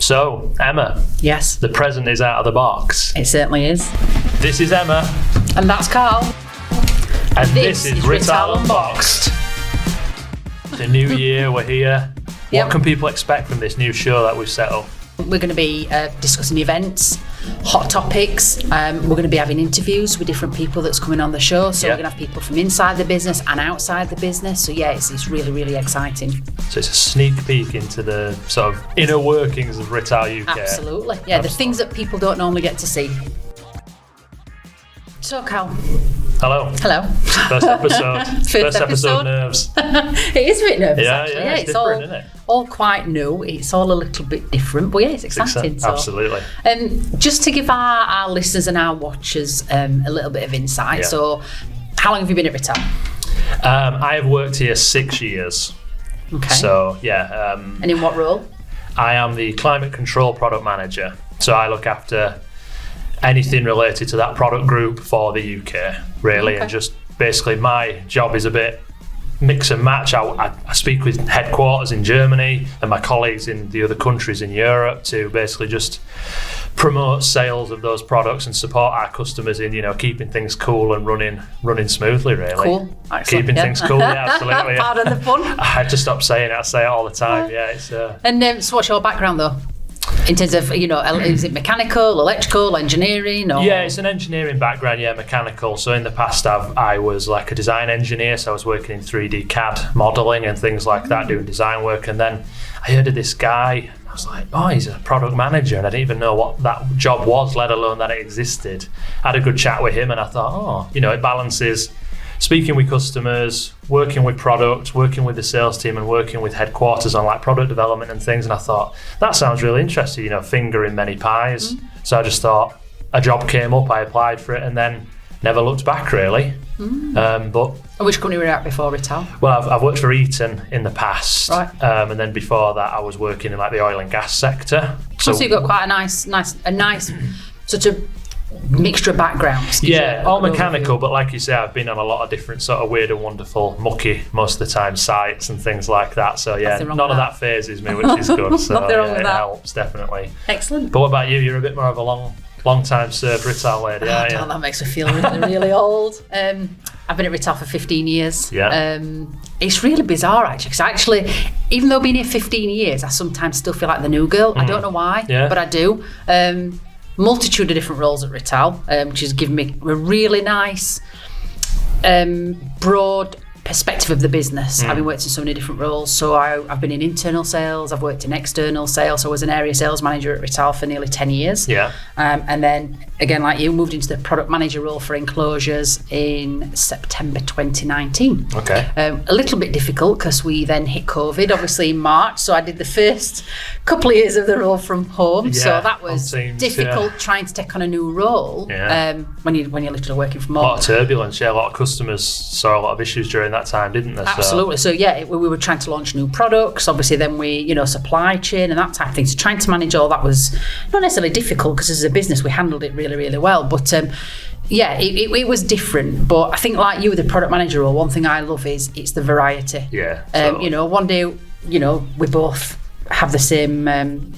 So, Emma. Yes. The present is out of the box. It certainly is. This is Emma. And that's Carl. And this is Rittal unBoxed. It's a new year, we're here. Yep. What can people expect from this new show that we've set up? We're going to be discussing events, hot topics. We're going to be having interviews with different people that's coming on the show. So we're going to have people from inside the business and outside the business. So yeah, it's really, really exciting. So it's a sneak peek into the sort of inner workings of Rittal UK. Absolutely. Yeah, the things that people don't normally get to see. So Carl. Hello. Hello. First episode. First episode nerves. It is a bit nervous, actually. Yeah, it's different, isn't it? All quite new. It's all a little bit different, but yeah, it's exciting. Absolutely. Just to give our listeners and our watchers a little bit of insight. Yeah. So, how long have you been at Rittal? I have worked here 6 years. Okay. So, yeah. And in what role? I am the climate control product manager. So I look after anything related to that product group for the UK, really. Okay. And just basically my job is a bit mix and match. I speak with headquarters in Germany and my colleagues in the other countries in Europe to basically just promote sales of those products and support our customers in, keeping things cool and running smoothly, really. Cool. Excellent. Keeping things cool, yeah, absolutely. Part of the fun. I had to stop saying it. I say it all the time. Yeah, it's. And so what's your background though? In terms of, is it mechanical, electrical, engineering? Or? Yeah, it's an engineering background, mechanical. So in the past, I was like a design engineer, so I was working in 3D CAD modelling and things like that, doing design work. And then I heard of this guy, and I was like, oh, he's a product manager, and I didn't even know what that job was, let alone that it existed. I had a good chat with him, and I thought, it balances speaking with customers, working with product, working with the sales team and working with headquarters on like product development and things. And I thought, that sounds really interesting, finger in many pies. So I just thought a job came up, I applied for it and then never looked back really. But which company were you at before Rittal? Well, I've worked for Eaton in the past. Right. And then before that I was working in like the oil and gas sector. So you've got quite a nice sort of mixture of backgrounds. Yeah, all mechanical, but like you say, I've been on a lot of different sort of weird and wonderful, mucky, most of the time, sites and things like that. So yeah, none of that phases me, which is good. So Nothing wrong with it that. Helps, definitely. Excellent. But what about you? You're a bit more of a long time served Rittal lady, aren't you? That makes me feel really, really old. I've been at Rittal for 15 years. Yeah. It's really bizarre actually, because even though I've been here 15 years, I sometimes still feel like the new girl. I don't know why, but I do. Multitude of different roles at Rittal, which has given me a really nice, broad perspective of the business. I've been working in so many different roles. So I've been in internal sales, I've worked in external sales. So I was an area sales manager at Rittal for nearly 10 years. Yeah. And then, again, like you, moved into the product manager role for enclosures in September 2019. Okay. A little bit difficult because we then hit COVID, obviously in March. So I did the first couple of years of the role from home. Yeah, so that was difficult trying to take on a new role when you're literally working from home. A lot of turbulence, a lot of customers saw a lot of issues during that time, didn't they? Absolutely. So we were trying to launch new products. Obviously, then we, supply chain and that type of thing. So trying to manage all that was not necessarily difficult because as a business we handled it really, really well. But it was different. But I think like you with the product manager role, one thing I love is it's the variety. Yeah. One day, we both have the same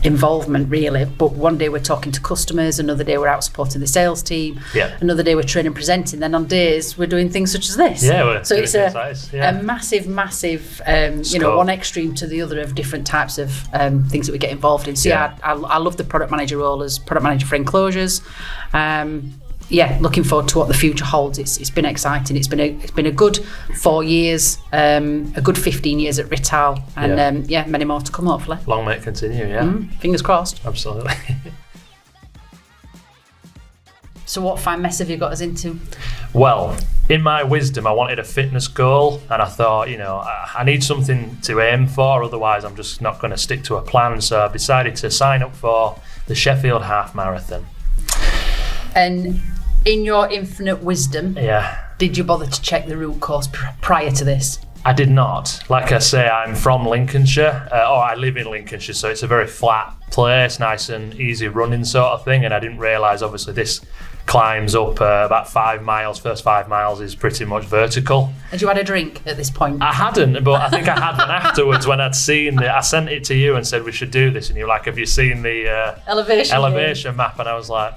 involvement really, but one day we're talking to customers, another day we're out supporting the sales team, another day we're training and presenting, then on days we're doing things such as this. So it's a massive one extreme to the other of different types of things that we get involved in. So I love the product manager role as product manager for enclosures. Looking forward to what the future holds. It's been exciting. It's been a good 4 years, a good 15 years at Rittal, and many more to come hopefully. Long may it continue, yeah. Fingers crossed. Absolutely. So what fine mess have you got us into? Well, in my wisdom, I wanted a fitness goal, and I thought, I need something to aim for, otherwise I'm just not going to stick to a plan. So I've decided to sign up for the Sheffield Half Marathon. And in your infinite wisdom, did you bother to check the route course prior to this? I did not. Like I say, I'm from Lincolnshire, or I live in Lincolnshire, so it's a very flat place, nice and easy running sort of thing. And I didn't realise, obviously, this climbs up about 5 miles. First 5 miles is pretty much vertical. Had you had a drink at this point? I hadn't, but I think I had one afterwards when I'd seen it. I sent it to you and said we should do this, and you were like, have you seen the elevation map? And I was like,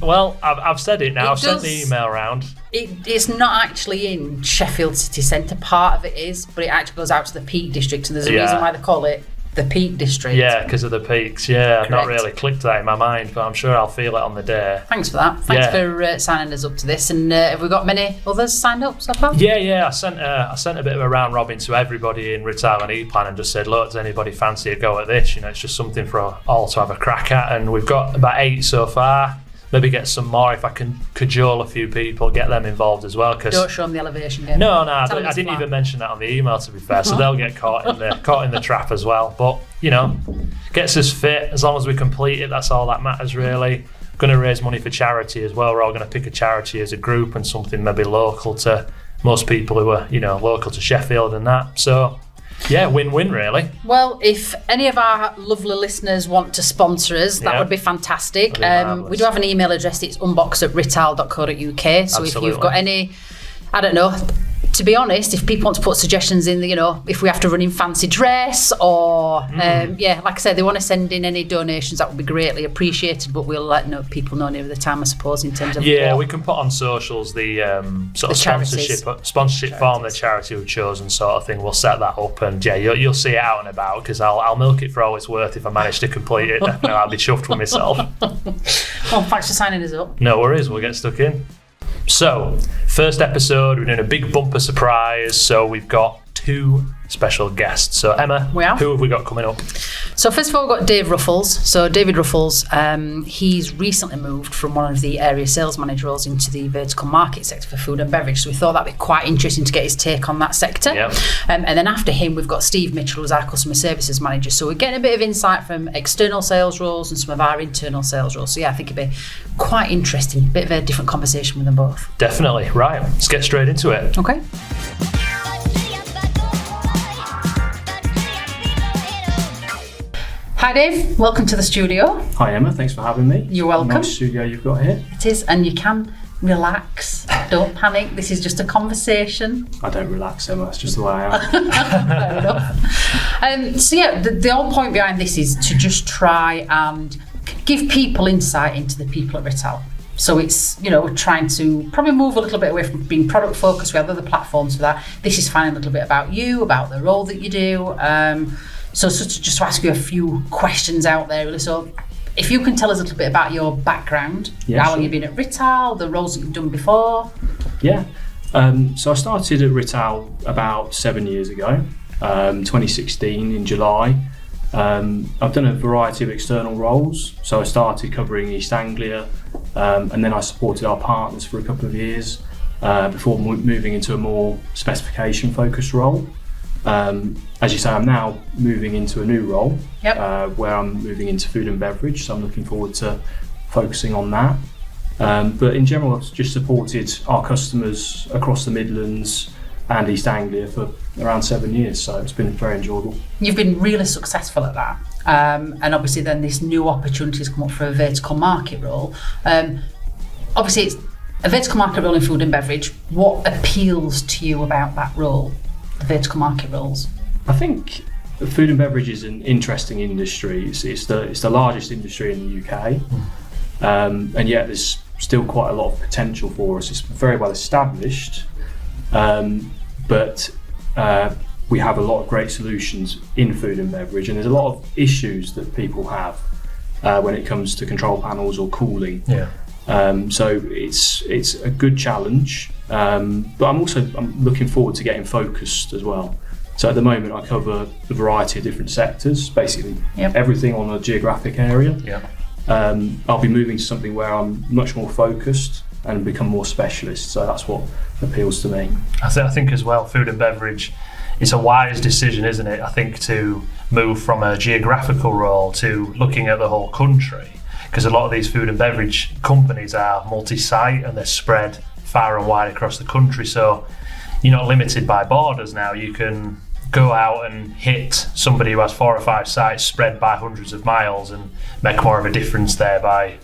well, I've said it now. I've sent the email around. It's not actually in Sheffield city centre. Part of it is, but it actually goes out to the Peak District, and there's a reason why they call it the Peak District. Yeah, because of the peaks. Yeah, I've not really clicked that in my mind, but I'm sure I'll feel it on the day. Thanks for that. Thanks for signing us up to this. And have we got many others signed up so far? Yeah. I sent a bit of a round robin to everybody in Rittal and E-Plan and just said, look, does anybody fancy a go at this? It's just something for all to have a crack at. And we've got about 8 so far. Maybe get some more if I can cajole a few people, get them involved as well. Don't show them the elevation game. No, I didn't even mention that on the email, to be fair. So they'll get caught in the trap as well. But gets us fit. As long as we complete it, that's all that matters really. Going to raise money for charity as well. We're all going to pick a charity as a group and something maybe local to most people who are local to Sheffield and that. So. Yeah, win-win really. Well, if any of our lovely listeners want to sponsor us, that would be fantastic. We do have an email address. It's unboxed@rittal.co.uk. So Absolutely. If you've got any, I don't know, to be honest, if people want to put suggestions in, if we have to run in fancy dress or, like I said, they want to send in any donations, that would be greatly appreciated, but we'll let people know near the time, I suppose, in terms of we can put on socials the sort of sponsorship form the charity we've chosen sort of thing. We'll set that up and you'll see it out and about because I'll milk it for all it's worth if I manage to complete it. Definitely, I'll be chuffed with myself. Well, thanks for signing us up. No worries, we'll get stuck in. So, first episode, we're doing a big bumper surprise. So we've got 2 special guests. So Emma, who have we got coming up? So first of all, we've got Dave Ruffles. So David Ruffles, he's recently moved from one of the area sales manager roles into the vertical market sector for food and beverage. So we thought that'd be quite interesting to get his take on that sector. Yep. And then after him, we've got Steve Mitchell, who's our customer services manager. So we're getting a bit of insight from external sales roles and some of our internal sales roles. So I think it'd be quite interesting, a bit of a different conversation with them both. Definitely. Right, let's get straight into it. Okay. Hi Dave, welcome to the studio. Hi Emma, thanks for having me. You're welcome. Nice studio you've got here. It is, and you can relax. Don't panic, this is just a conversation. I don't relax, Emma, that's just the way I am. Fair enough. The whole point behind this is to just try and give people insight into the people at Rittal. So it's, we're trying to probably move a little bit away from being product focused. We have other platforms for that. This is finding a little bit about you, about the role that you do. So just to ask you a few questions out there, really. So if you can tell us a little bit about your background, how long you've been at Rittal, the roles that you've done before. Yeah. So I started at Rittal about 7 years ago, 2016 in July. I've done a variety of external roles. So I started covering East Anglia, and then I supported our partners for a couple of years before moving into a more specification focused role. As you say, I'm now moving into a new role where I'm moving into food and beverage, so I'm looking forward to focusing on that. But in general, I've just supported our customers across the Midlands and East Anglia for around 7 years, so it's been very enjoyable. You've been really successful at that, and obviously then this new opportunity has come up for a vertical market role. Obviously it's a vertical market role in food and beverage. What appeals to you about that role? The vertical market roles? I think food and beverage is an interesting industry. It's the largest industry in the UK, and yet there's still quite a lot of potential for us. It's very well established, but we have a lot of great solutions in food and beverage, and there's a lot of issues that people have when it comes to control panels or cooling. Yeah. So it's a good challenge, but I'm looking forward to getting focused as well. So at the moment I cover a variety of different sectors, basically everything on a geographic area. I'll be moving to something where I'm much more focused and become more specialist, so that's what appeals to me. I think as well, food and beverage, it's a wise decision, isn't it? I think to move from a geographical role to looking at the whole country, because a lot of these food and beverage companies are multi-site and they're spread far and wide across the country. So, you're not limited by borders now. You can go out and hit somebody who has 4 or 5 sites spread by hundreds of miles and make more of a difference there by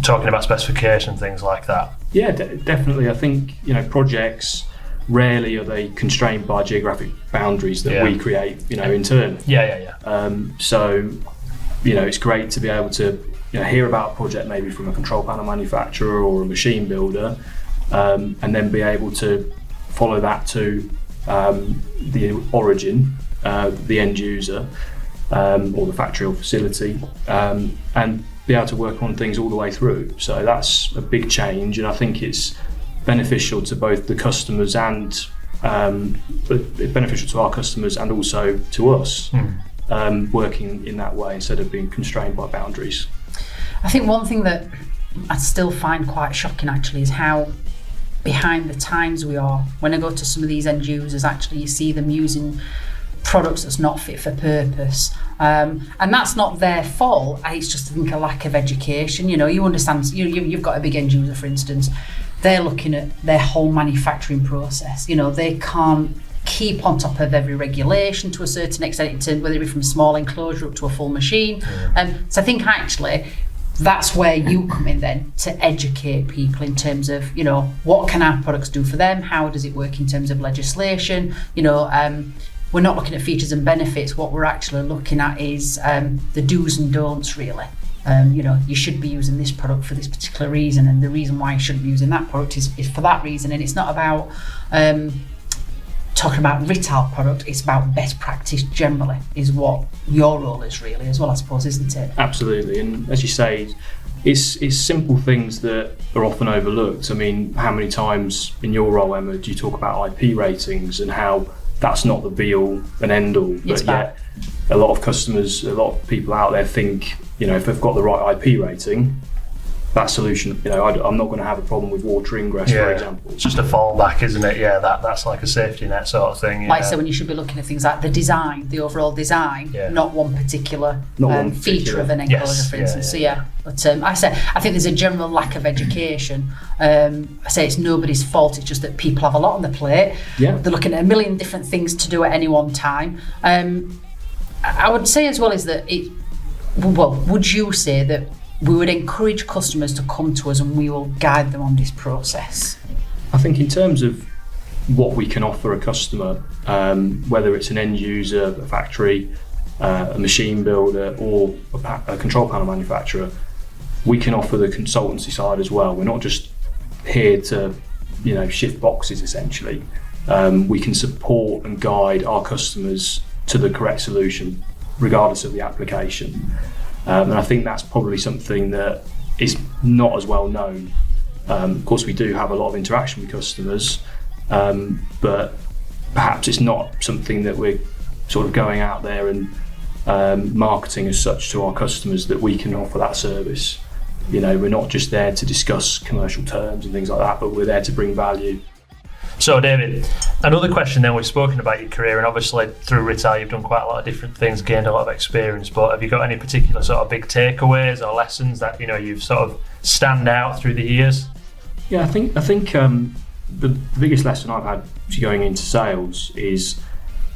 talking about specification, things like that. Yeah, definitely. I think, projects, rarely are they constrained by geographic boundaries that we create, internally. So, it's great to be able to hear about a project maybe from a control panel manufacturer or a machine builder, and then be able to follow that to the origin, the end user, or the factory or facility, and be able to work on things all the way through. So that's a big change, and I think it's beneficial to both the customers and beneficial to our customers and also to us, working in that way instead of being constrained by boundaries. I think one thing that I still find quite shocking actually is how behind the times we are. When I go to some of these end users, actually you see them using products that's not fit for purpose, and that's not their fault. It's just, I think, a lack of education. You understand, you've got a big end user, for instance, they're looking at their whole manufacturing process. They can't keep on top of every regulation to a certain extent, whether it be from a small enclosure up to a full machine. So I think actually that's where you come in then, to educate people in terms of, what can our products do for them? How does it work in terms of legislation? We're not looking at features and benefits. What we're actually looking at is the do's and don'ts, really. You should be using this product for this particular reason, and the reason why you shouldn't be using that product is for that reason. And it's not about talking about Rittal product, it's about best practice generally, is what your role is really as well, I suppose, isn't it? Absolutely, and as you say, it's simple things that are often overlooked. I mean, how many times in your role, Emma, do you talk about IP ratings and how that's not the be-all and end-all, but yet a lot of customers, a lot of people out there think, if they've got the right IP rating, that solution, I'm not going to have a problem with water ingress, for example. It's just a fallback, isn't it? Yeah, that's like a safety net sort of thing. Like I said, when you should be looking at things like the design, the overall design, not one particular feature of an enclosure, for instance. But I think there's a general lack of education. I say it's nobody's fault, it's just that people have a lot on the plate. They're looking at a million different things to do at any one time. I would say as well is that would you say that we would encourage customers to come to us and we will guide them on this process? I think in terms of what we can offer a customer, whether it's an end user, a factory, a machine builder, or a control panel manufacturer, we can offer the consultancy side as well. We're not just here to shift boxes essentially. We can support and guide our customers to the correct solution regardless of the application. And I think that's probably something that is not as well known. Of course, we do have a lot of interaction with customers, but perhaps it's not something that we're sort of going out there and marketing as such to our customers, that we can offer that service. We're not just there to discuss commercial terms and things like that, but we're there to bring value. So David, another question then, we've spoken about your career, and obviously through Rittal you've done quite a lot of different things, gained a lot of experience, but have you got any particular sort of big takeaways or lessons that you've sort of stand out through the years? Yeah, I think the biggest lesson I've had going into sales is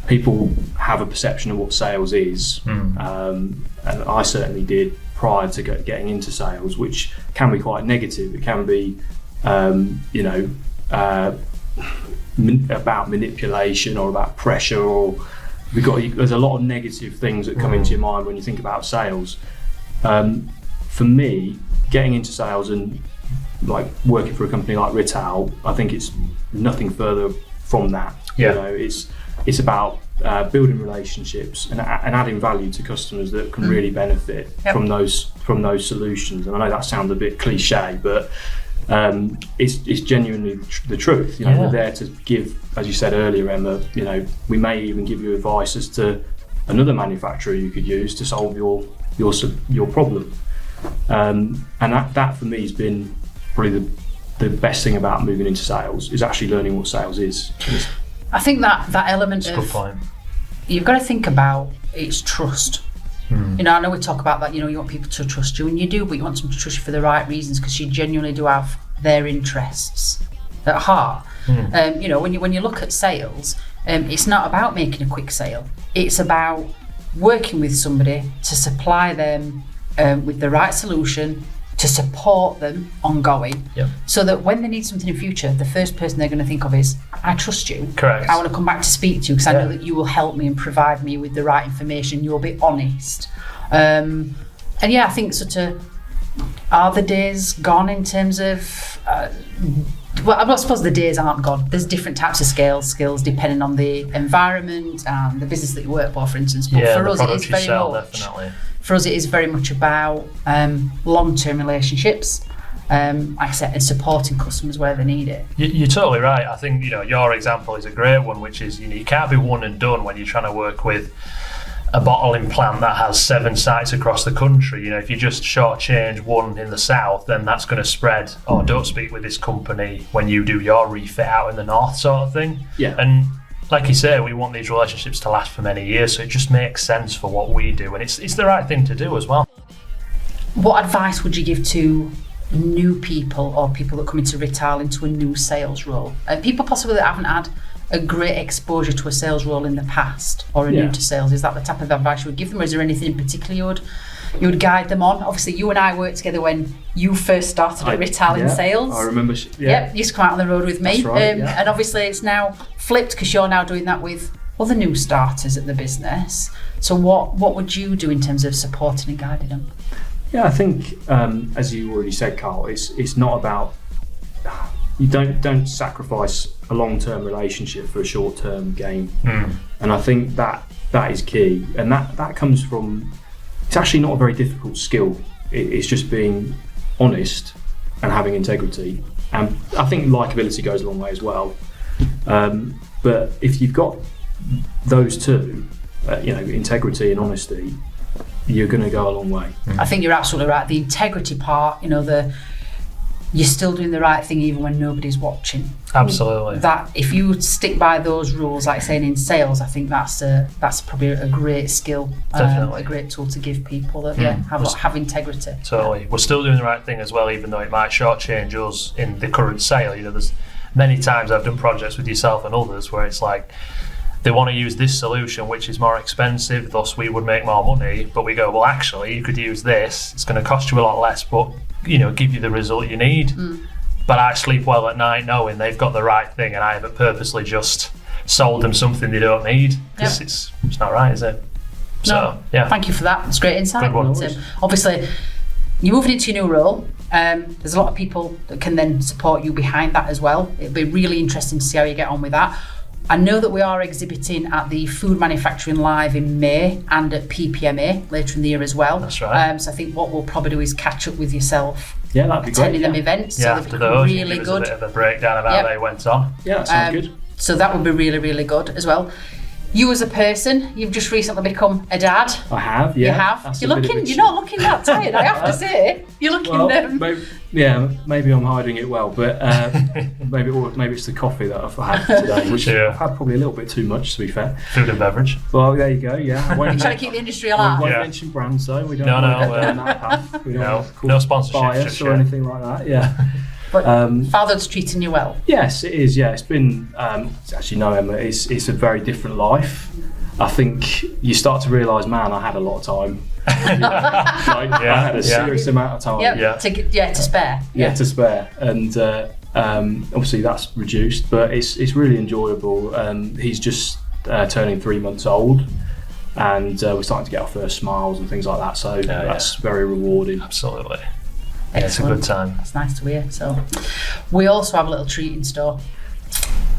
people have a perception of what sales is, and I certainly did prior to getting into sales, which can be quite negative. It can be about manipulation or about pressure, or there's a lot of negative things that come into your mind when you think about sales. For me, getting into sales and like working for a company like Rittal, I think it's nothing further from that. It's about building relationships and adding value to customers that can really benefit from those solutions. And I know that sounds a bit cliche, but it's genuinely the truth. We're there to give, as you said earlier, Emma, we may even give you advice as to another manufacturer you could use to solve your problem. And that for me has been probably the best thing about moving into sales, is actually learning what sales is. I think that element That's a good point. You've got to think about, it's trust. I know we talk about that, you want people to trust you, and you do, but you want them to trust you for the right reasons, because you genuinely do have their interests at heart. You know, when you look at sales, it's not about making a quick sale. It's about working with somebody to supply them with the right solution, to support them ongoing, so that when they need something in future, the first person they're going to think of is, I trust you. Correct. I want to come back to speak to you because I know that you will help me and provide me with the right information. You'll be honest. And yeah, I think sort of, are the days gone in terms of, well, I suppose the days aren't gone. There's different types of skills depending on the environment and the business that you work for instance. But for us, it is very much. Definitely. For us, it is very much about long-term relationships, like I said, and supporting customers where they need it. You're totally right. I think, you know, your example is a great one, which is, you know, you can't be one and done when you're trying to work with a bottling plant that has 7 sites across the country. You know, if you just shortchange one in the south, then that's going to spread. Or don't speak with this company when you do your refit out in the north, sort of thing. Yeah. And like you say, we want these relationships to last for many years, so it just makes sense for what we do, and it's the right thing to do as well. What advice would you give to new people or people that come into Rittal into a new sales role? People possibly that haven't had a great exposure to a sales role in the past or are new to sales. Is that the type of advice you would give them, or is there anything in particular you would guide them on? Obviously, you and I worked together when you first started at Rittal in sales. I remember. You used to come out on the road with me. That's right, and obviously it's now flipped because you're now doing that with other new starters at the business. So what would you do in terms of supporting and guiding them? Yeah, I think as you already said, Carl, it's not about, you don't sacrifice a long-term relationship for a short-term gain. And I think that is key, and that comes from, it's actually not a very difficult skill. It's just being honest and having integrity, and I think likability goes a long way as well. But if you've got those two, you know, integrity and honesty, you're going to go a long way. I think you're absolutely right. The integrity part, you know, you're still doing the right thing even when nobody's watching. Absolutely. That if you stick by those rules, like saying in sales, I think that's probably a great skill, a great tool to give people that have integrity. Totally. We're still doing the right thing as well, even though it might shortchange us in the current sale. You know, there's many times I've done projects with yourself and others where it's like, they want to use this solution which is more expensive, thus we would make more money, but we go, well, actually you could use this, it's going to cost you a lot less, but, you know, give you the result you need. But I sleep well at night knowing they've got the right thing and I haven't purposely just sold them something they don't need, because it's not right, is it? So, thank you for that. It's great insight. Good one. Obviously, you're moving into your new role. There's a lot of people that can then support you behind that as well. It'll be really interesting to see how you get on with that. I know that we are exhibiting at the Food Manufacturing Live in May and at PPMA later in the year as well. That's right. So I think what we'll probably do is catch up with yourself. Yeah, that'd be great. Attending them events. Yeah, so after those, really good. A bit of a breakdown of how they went on. Yeah, that sounds good. So that would be really, really good as well. You as a person, you've just recently become a dad. I have, yeah. You have. That's you're not looking that tired, I have to say. You're looking maybe I'm hiding it well, but maybe it's the coffee that I've had today, which I've had probably a little bit too much, to be fair. Food and beverage. Well, there you go, yeah. You're trying to keep the industry alive. We won't mention brands though, we don't go down that path. We don't no sponsorships bias or anything like that, yeah. But father's treating you well. Yes, it is. Yeah, it's been. Actually, no, Emma. It's a very different life. I think you start to realise, man, I had a lot of time. I had a serious amount of time. To spare. To spare, and obviously that's reduced, but it's really enjoyable. He's just turning 3 months old, and we're starting to get our first smiles and things like that. So that's very rewarding. Absolutely. Excellent. It's a good time. That's nice to hear. So we also have a little treat in store.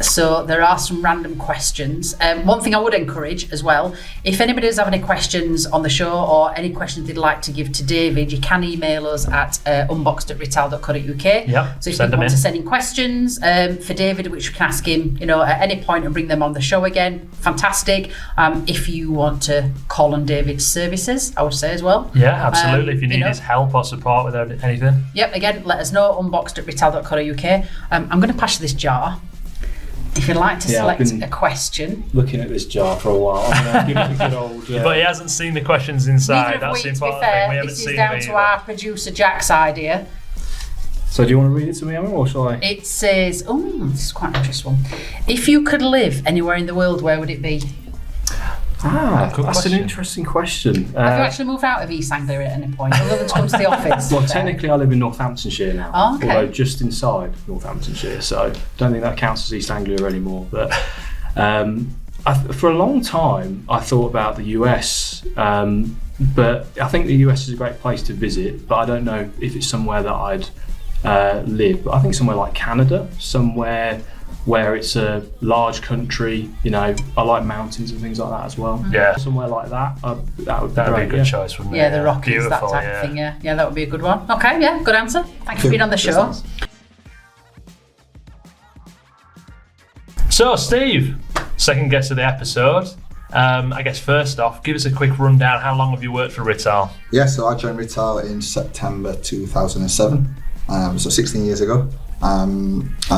So there are some random questions. One thing I would encourage as well, if anybody does have any questions on the show or any questions they'd like to give to David, you can email us at unboxed@rittal.co.uk. So if you want to send in questions for David, which we can ask him, at any point and bring them on the show again, fantastic. If you want to call on David's services, I would say as well. Yeah, absolutely. If you need his help or support with anything. Yep, again, let us know, unboxed@rittal.co.uk. I'm going to pass you this jar. If you'd like to select a question. Looking at this jar for a while. I'm give it a good old. But he hasn't seen the questions inside. That's the important thing. We haven't this seen is down to our producer Jack's idea. So do you want to read it to me, Emma, or shall I? It says, this is quite an interesting one. If you could live anywhere in the world, where would it be? That's question. an interesting question. Have you actually moved out of East Anglia at any point, other than to come to the office? Well, technically I live in Northamptonshire now, although just inside Northamptonshire, so don't think that counts as East Anglia anymore. But for a long time I thought about the US, but I think the US is a great place to visit, but I don't know if it's somewhere that I'd live. But I think somewhere like Canada, somewhere where it's a large country, I like mountains and things like that as well. Yeah. Somewhere like that, that would be That'd great, be a good choice, wouldn't it? Yeah, the Rockies, Beautiful, that type of thing, yeah. Yeah, that would be a good one. Okay, yeah, good answer. Thanks for being on the show. So, Steve, second guest of the episode. I guess first off, give us a quick rundown. How long have you worked for Rittal? Yeah, so I joined Rittal in September 2007, so 16 years ago. You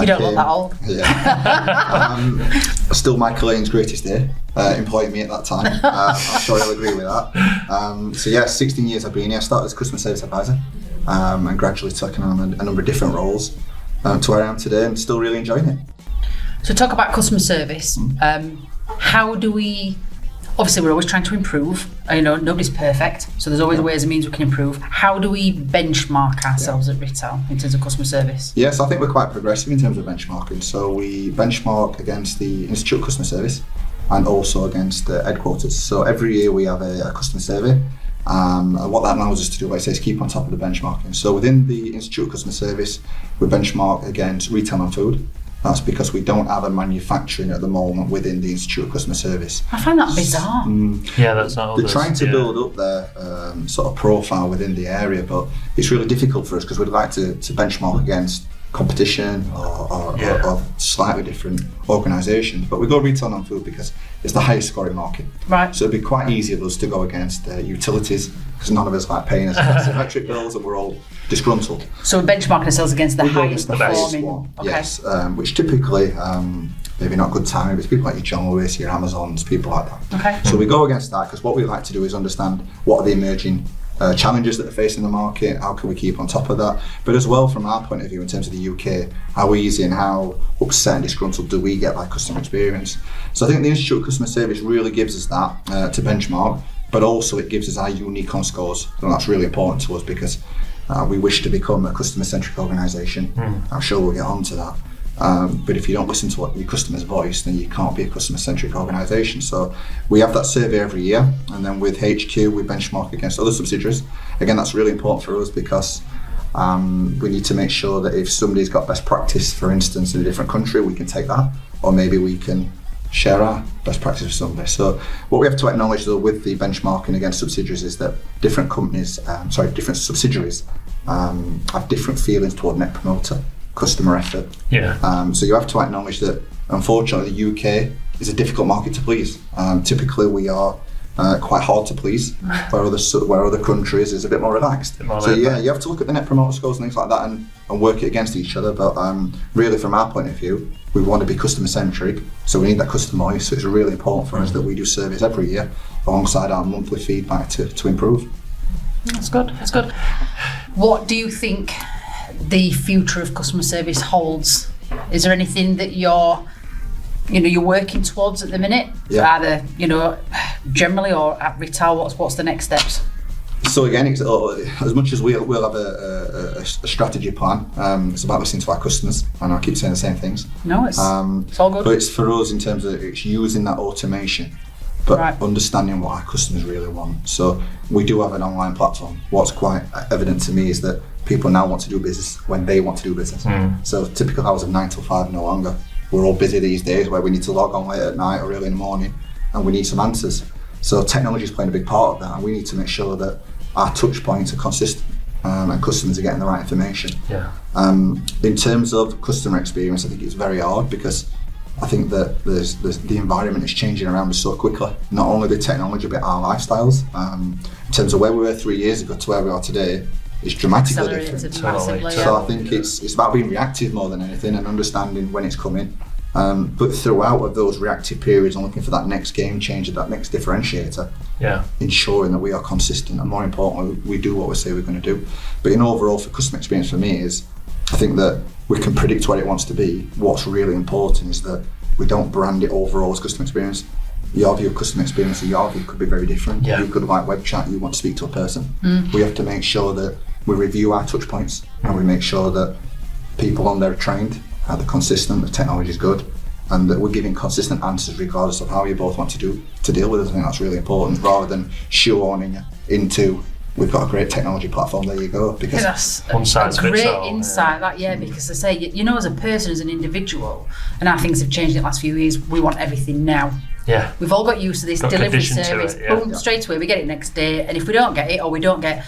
don't look that old. Yeah. Still Michael Lane's greatest day, employing me at that time. I'm sure he'll agree with that. So yeah, 16 years I've been here. I started as customer service advisor and gradually taken on a number of different roles to where I am today, and still really enjoying it. So talk about customer service. How do we... Obviously, we're always trying to improve. Nobody's perfect, so there's always ways and means we can improve. How do we benchmark ourselves at Rittal in terms of customer service? Yes, I think we're quite progressive in terms of benchmarking. So we benchmark against the Institute of Customer Service and also against the headquarters. So every year we have a customer survey. And what that allows us to do, like I say, is keep on top of the benchmarking. So within the Institute of Customer Service, we benchmark against retail and food. That's because we don't have a manufacturing at the moment within the Institute of Customer Service. I find that bizarre. Yeah, that's not. They're trying to build up their sort of profile within the area, but it's really difficult for us because we'd like to benchmark against competition or slightly different organisations. But we go retail and food because it's the highest scoring market. Right. So it'd be quite easy for us to go against utilities because none of us like paying us electric bills and we're all disgruntled. So we're benchmarking ourselves against the highest performing one. Okay. Yes, which typically, maybe not good timing, but it's people like your John Lewis, your Amazons, people like that. Okay. So we go against that because what we like to do is understand what are the emerging challenges that are facing the market, how can we keep on top of that, but as well from our point of view in terms of the UK, how easy and how upset and disgruntled do we get by customer experience. So I think the Institute of Customer Service really gives us that to benchmark, but also it gives us our unique on scores, and that's really important to us because we wish to become a customer-centric organisation. I'm sure we'll get on to that. But if you don't listen to what your customer's voice, then you can't be a customer-centric organisation. So we have that survey every year, and then with HQ we benchmark against other subsidiaries. Again, that's really important for us because we need to make sure that if somebody's got best practice, for instance, in a different country, we can take that, or maybe we can share our best practice with somebody. So what we have to acknowledge though with the benchmarking against subsidiaries is that different subsidiaries have different feelings toward net promoter, customer effort. Yeah. So you have to acknowledge that unfortunately the UK is a difficult market to please. Typically we are quite hard to please, where other countries is a bit more relaxed. So yeah, you have to look at the net promoter scores and things like that and work it against each other. But really from our point of view, we want to be customer centric, so we need that customer voice. So it's really important for us that we do surveys every year alongside our monthly feedback to improve. That's good. What do you think the future of customer service holds? Is there anything that you're working towards at the minute? Yeah. Either, generally or at Rittal, what's the next steps? So again, it's, as much as we'll have a strategy plan, it's about listening to our customers, and I keep saying the same things. No, it's all good. But it's for us in terms of it's using that automation, but right. understanding what our customers really want. So we do have an online platform. What's quite evident to me is that people now want to do business when they want to do business. So typical hours of 9 till 5 no longer. We're all busy these days where we need to log on late at night or early in the morning, and we need some answers. So technology is playing a big part of that, and we need to make sure that our touch points are consistent and customers are getting the right information. Yeah. In terms of customer experience, I think it's very hard because I think that the environment is changing around us so quickly. Not only the technology, but our lifestyles. In terms of where we were 3 years ago to where we are today, it's dramatically different. Massively, So I think it's about being reactive more than anything and understanding when it's coming. But throughout of those reactive periods and looking for that next game changer, that next differentiator, ensuring that we are consistent and more importantly, we do what we say we're going to do. But in overall, for customer experience for me is I think that we can predict where it wants to be. What's really important is that we don't brand it overall as customer experience. Your view of customer experience and your view could be very different. Yeah. You could like web chat, you want to speak to a person. We have to make sure that we review our touch points and we make sure that people on there are trained, they're consistent, the technology is good, and that we're giving consistent answers regardless of how you both want to deal with it. I think that's really important, rather than shoehorning you into, we've got a great technology platform, there you go. Because that's one size a fits great all, insight, because I say, as a person, as an individual, and how things have changed in the last few years, we want everything now. Yeah. We've all got used to this delivery conditioned to service, it, yeah. boom, straight away, we get it next day, and if we don't get it, or we don't get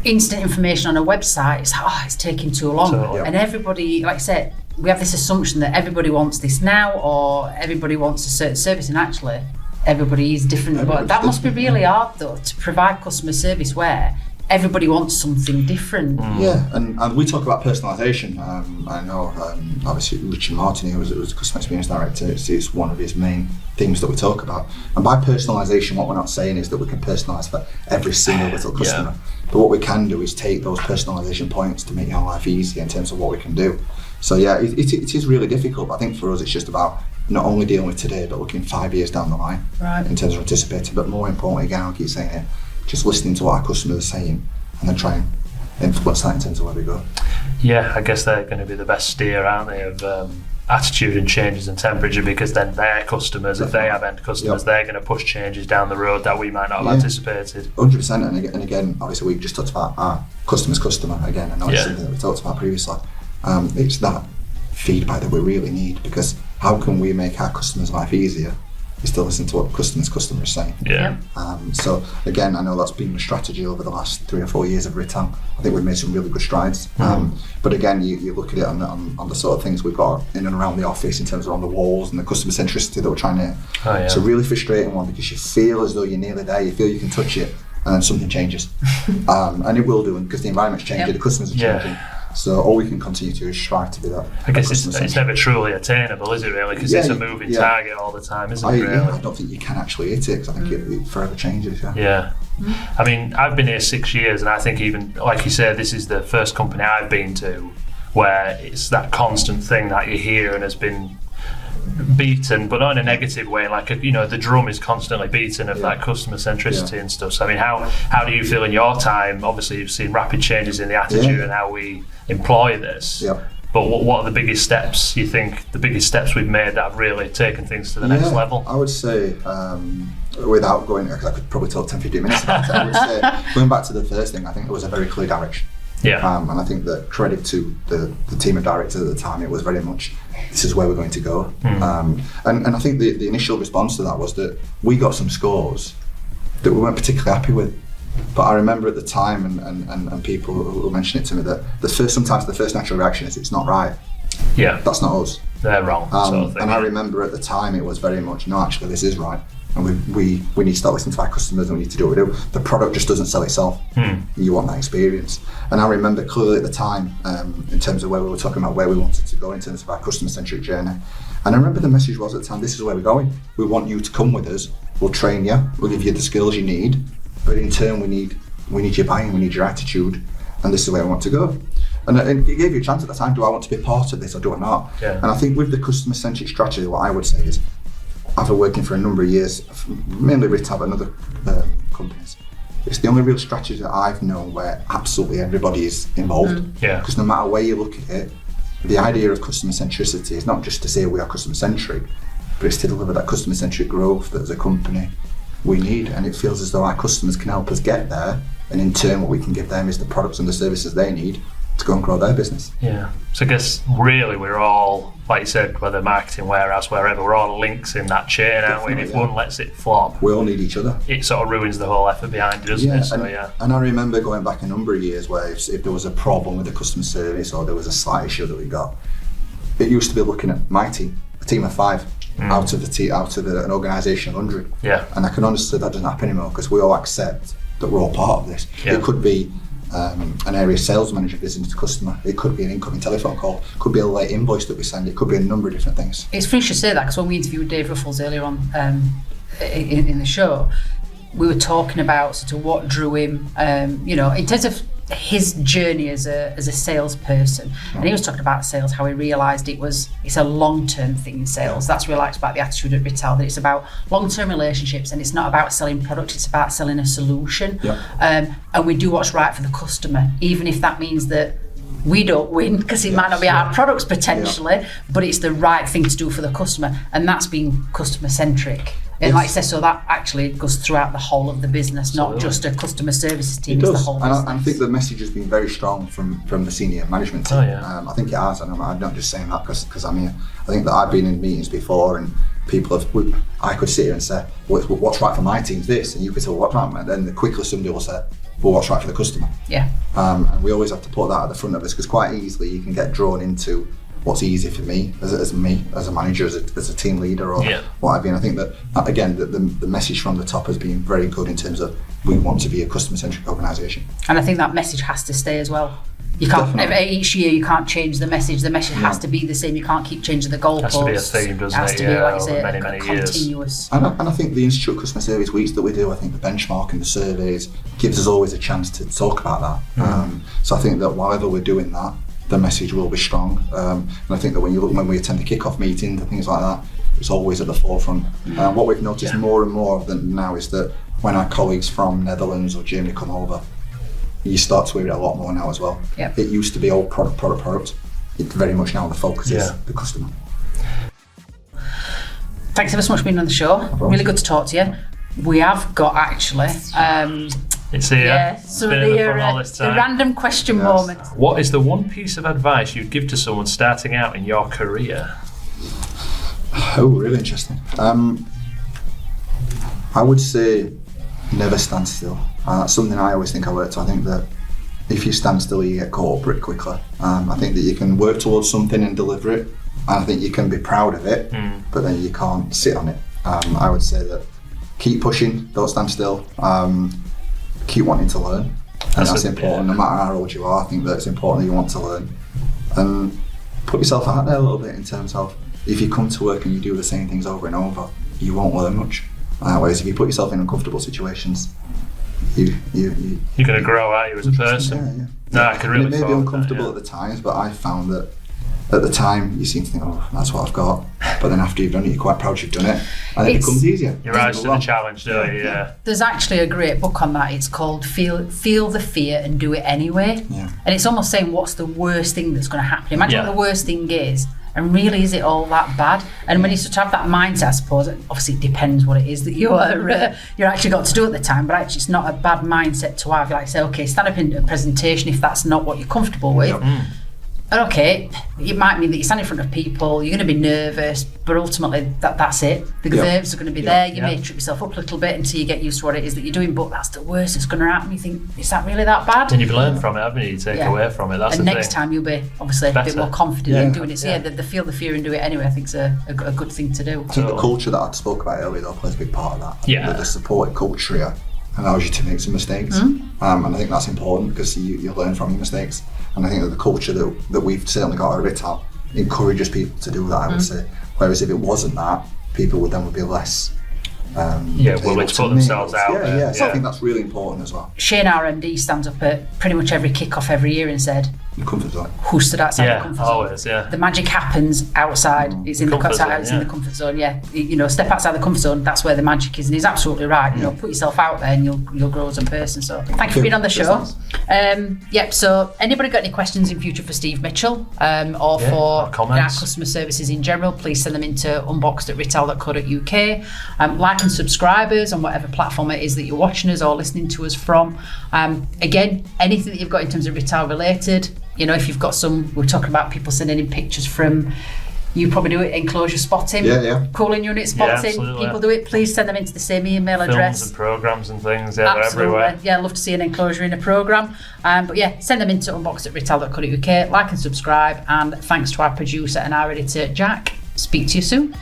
instant information on a website, it's like, it's taking too long. Totally. And everybody, like I said, we have this assumption that everybody wants this now, or everybody wants a certain service, and actually everybody is different. But that must be really hard, though, to provide customer service where everybody wants something different. Yeah, and we talk about personalisation. I know, obviously, Richard Martin, who was the customer experience director, it's one of his main themes that we talk about. And by personalisation, what we're not saying is that we can personalise for every single little customer. But what we can do is take those personalisation points to make your life easier in terms of what we can do. So yeah, it is really difficult. But I think for us, it's just about not only dealing with today, but looking 5 years down the line in terms of anticipating. But more importantly, again, I'll keep saying it, just listening to what our customers are saying and then try and influence that in terms of where we go. Yeah, I guess they're going to be the best steer, aren't they, of attitude and changes in temperature, because then their customers, if they have end customers, they're going to push changes down the road that we might not have anticipated. 100%, and again, obviously we just talked about our customer's customer again, and it's something that we talked about previously. It's that feedback that we really need, because how can we make our customers' life easier? We still listen to what customers are saying. Yeah. So again, I know that's been a strategy over the last 3 or 4 years of Rittal. I think we've made some really good strides. But again, you look at it on the sort of things we've got in and around the office in terms of on the walls and the customer centricity that we're trying to. It's a really frustrating one, because you feel as though you're nearly there. You feel you can touch it, and then something changes, and it will do, because the environment's changing, the customers are changing. So all we can continue to do is strive to be that. I guess it's never truly attainable, is it really? Because it's a moving target all the time, isn't it, really? I don't think you can actually hit it, because I think it forever changes. Yeah. I mean, I've been here 6 years, and I think even, like you said, this is the first company I've been to where it's that constant thing that you hear and has been beaten, but not in a negative way. Like, the drum is constantly beaten of that customer centricity and stuff. So I mean, how do you feel in your time? Obviously, you've seen rapid changes in the attitude and how we employ this. But what are the biggest steps, you think, the biggest steps we've made that have really taken things to the next level? I would say, without going, because I could probably talk 10-15 minutes about it, I would say, going back to the first thing, I think it was a very clear direction. And I think that credit to the team of directors at the time, it was very much, this is where we're going to go. And I think the initial response to that was that we got some scores that we weren't particularly happy with. But I remember at the time, and people who mentioned it to me, that sometimes the first natural reaction is, it's not right. Yeah. That's not us. They're wrong, sort of thing. And I remember at the time it was very much, no, actually this is right. And we need to start listening to our customers, and we need to do what we do. The product just doesn't sell itself. You want that experience. And I remember clearly at the time, in terms of where we were talking about where we wanted to go in terms of our customer-centric journey. And I remember the message was at the time, this is where we're going. We want you to come with us. We'll train you. We'll give you the skills you need. But in turn, we need your buy-in, we need your attitude. And this is where we want to go. And it gave you a chance at the time, do I want to be part of this or do I not? And I think with the customer-centric strategy, what I would say is, after working for a number of years, mainly Rittal and other companies, it's the only real strategy that I've known where absolutely everybody is involved. Because no matter where you look at it, the idea of customer centricity is not just to say we are customer centric, but it's to deliver that customer centric growth that as a company we need. And it feels as though our customers can help us get there, and in turn what we can give them is the products and the services they need to go and grow their business. So I guess really we're all, like you said, whether marketing, warehouse, wherever, we're all links in that chain, aren't we? And if one lets it flop, we all need each other. It sort of ruins the whole effort behind it, doesn't it? So, and I remember going back a number of years where if there was a problem with the customer service or there was a slight issue that we got, it used to be looking at my team, a team of 5 out of an organisation of 100. And I can honestly say that doesn't happen anymore, because we all accept that we're all part of this. It could be an area sales manager visiting the customer. It could be an incoming telephone call. It could be a late invoice that we send. It could be a number of different things. It's funny you say that, because when we interviewed Dave Ruffles earlier on in the show, we were talking about sort of what drew him, in terms of his journey as a salesperson, and he was talking about sales, how he realised it's a long-term thing in sales. That's what I liked about the attitude at Rittal, that it's about long-term relationships, and it's not about selling product, it's about selling a solution. And we do what's right for the customer, even if that means that we don't win, because it might not be our products potentially, but it's the right thing to do for the customer, and that's being customer centric. And like I said, so that actually goes throughout the whole of the business, not just a customer services team. It's the whole business. And I think the message has been very strong from the senior management team. I think it has, and I'm not just saying that because I'm here. I think that I've been in meetings before, and I could sit here and say, what's right for my team's this, and you could say, well, what's right, and then quickly somebody will say, well, what's right for the customer. And we always have to put that at the front of us, because quite easily you can get drawn into what's easy for me as a manager, as a team leader, or what have you. And I think that again, the message from the top has been very good in terms of we want to be a customer-centric organisation. And I think that message has to stay as well. You can't each year you can't change the message. The message has to be the same. You can't keep changing the goalposts. It has to be a theme, doesn't it? It has to be, like I say, many continuous. Years. And I think the Institute of Customer Service weeks that we do, I think the benchmark and the surveys gives us always a chance to talk about that. So I think that whatever we're doing that, the message will be strong. And I think that when we attend the kick-off meetings and things like that, it's always at the forefront. What we've noticed more and more of now is that when our colleagues from Netherlands or Germany come over, you start to hear it a lot more now as well. It used to be all product. It's very much now the focus is the customer. Thanks ever so much for being on the show. Really good to talk to you. We have got actually it's here. So the random question moment. What is the one piece of advice you'd give to someone starting out in your career? Oh, really interesting. I would say never stand still. That's something I always think I work to. I think that if you stand still, you get caught up pretty quickly. I think that you can work towards something and deliver it, and I think you can be proud of it, but then you can't sit on it. I would say that keep pushing, don't stand still. Keep wanting to learn, and that's important. No matter how old you are, I think that it's important that you want to learn, and put yourself out there a little bit in terms of if you come to work and you do the same things over and over, you won't learn much. Whereas if you put yourself in uncomfortable situations, you're going to grow, aren't you, as a person? No, I can really. It may be uncomfortable at the times, but I found that at the time you seem to think, oh, that's what I've got. But then after you've done it, you're quite proud you've done it, and it becomes easier. You rise to the challenge, don't you? There's actually a great book on that. It's called Feel the Fear and Do It Anyway. And it's almost saying what's the worst thing that's going to happen. Imagine what the worst thing is, and really is it all that bad? And when you sort of have that mindset, I suppose, obviously it depends what it is that you're actually got to do at the time, but actually it's not a bad mindset to have. You like say, okay, stand up in a presentation if that's not what you're comfortable with. And okay, it might mean that you stand in front of people, you're going to be nervous, but ultimately that's it. The nerves are going to be there. You may trip yourself up a little bit until you get used to what it is that you're doing, but that's the worst that's going to happen. You think, is that really that bad? And you've learned from it, haven't you? You take away from it. That's and the next thing. time you'll be obviously a bit more confident in doing it. So the feel the fear and do it anyway, I think is a good thing to do. I think the culture that I spoke about earlier though plays a big part of that. The supportive culture here allows you to make some mistakes, and I think that's important because you learn from your mistakes. And I think that the culture that we've certainly got at Rittal encourages people to do that, I would say. Whereas if it wasn't that, people would be less willing to put themselves out there. So I think that's really important as well. Shane, our MD, stands up at pretty much every kick-off every year and said, the comfort zone. Who stood outside the comfort zone? Always, The magic happens outside. It's in the comfort zone. It's in the comfort zone. Step outside the comfort zone. That's where the magic is, and he's absolutely right. Put yourself out there, and you'll grow as a person. So, thank you for being on the show. So anybody got any questions in future for Steve Mitchell or for our customer services in general? Please send them into unboxed@rittal.co.uk. Like and subscribe us on whatever platform it is that you're watching us or listening to us from. Again, anything that you've got in terms of Rittal related. If you've got we're talking about people sending in pictures from, you probably do it, enclosure spotting, cooling unit spotting, people do it, please send them into the same email address. Films and programmes and things, they're everywhere. I'd love to see an enclosure in a programme. Send them into unboxed@rittal.co.uk, like and subscribe, and thanks to our producer and our editor, Jack. Speak to you soon.